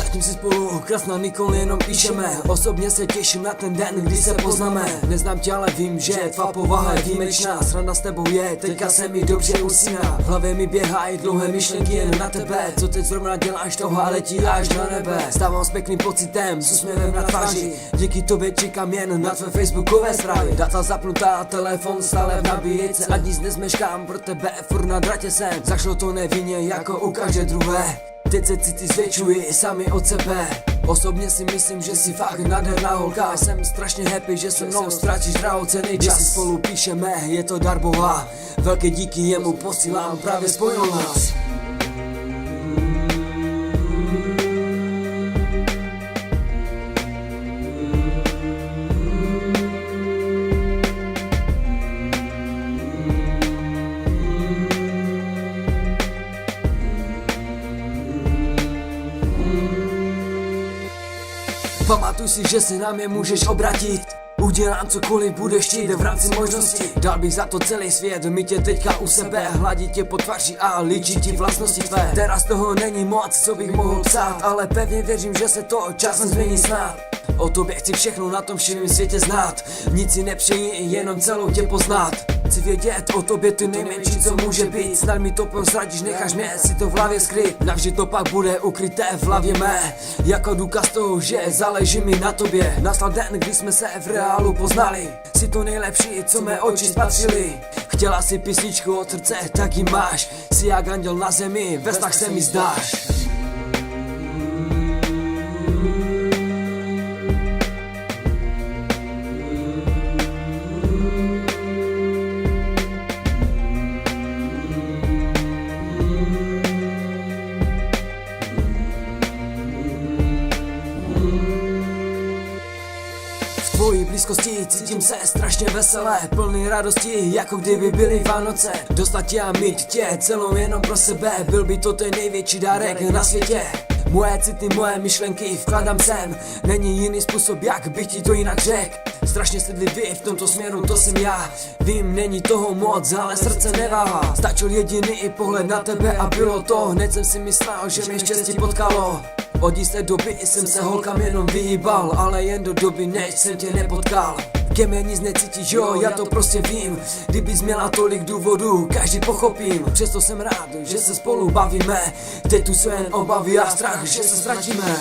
Zatím si spolu krásná Nikol jenom píšeme. Osobně se těším na ten den, kdy se poznáme. Neznám tě, ale vím, že tvá povaha je výjimečná. Sranda s tebou je, teďka se mi dobře usíná. V hlavě mi běhají dlouhé myšlenky jen na tebe. Co teď zrovna děláš, toho a letí až na nebe. Stávám s pěkným pocitem, s úsměvem na tváři. Díky tobě čekám jen na tvé facebookové zprávy. Data zapnutá, telefon stále v nabíječce. Ať nic nezmeškám, pro tebe furt na dratě jsem. Zašlo to nevinně jako u každé druhé. Teď se city zvětšuji sami od sebe. Osobně si myslím, že jsi fakt nádherná holka. Jsem strašně happy, že se mnou ztratíš drahocenný čas. Že si spolu píšeme, je to dar Boha. Velké díky jemu posílám, právě spojil nás. Pamatuj si, že se na mě můžeš obratit. Udělám cokoliv budeš chtít v rámci možností. Dal bych za to celý svět, mít tě teďka u sebe. Hladit tě po tváři a líčit ti vlastnosti tvé. Teraz toho není moc, co bych mohl psát, ale pevně věřím, že se to časem změní snad. O tobě chci všechno na tom všem světě znát. Nic si nepřeji, jenom celou tě poznat. Chci vědět o tobě ty nejmenší, co může být. Snad mi to prozradíš, necháš mě si to v hlavě skryt. Navždy to pak bude ukryté v hlavě mé, jako důkaz toho, že záleží mi na tobě. Nastal den, kdy jsme se v reálu poznali. Jsi to nejlepší, co mé oči spatřili. Chtěla si písničku od srdce, tak ji máš. Jsi jak anděl na zemi, ve snách se mi zdáš. V tvojí blízkosti cítím se strašně veselé, plný radosti, jako kdyby byly Vánoce. Dostat tě a mít tě celou jenom pro sebe, byl by to ten největší dárek na světě. Moje city, moje myšlenky vkládám sem, není jiný způsob, jak bych ti to jinak řekl. Strašně citlivý v tomto směru, to jsem já. Vím, není toho moc, ale srdce neváhá. Stačil jediný pohled na tebe a bylo to. Hned jsem si myslel, že mě štěstí potkalo. Od jisté doby jsem se holkám jenom vyhýbal, ale jen do doby, než jsem tě nepotkal. Ke mně nic necítíš, jo, já to prostě vím. Kdybys měla tolik důvodů, každý pochopím. Přesto jsem rád, že se spolu bavíme. Teď tu jsou jen obavy a strach, že se ztratíme.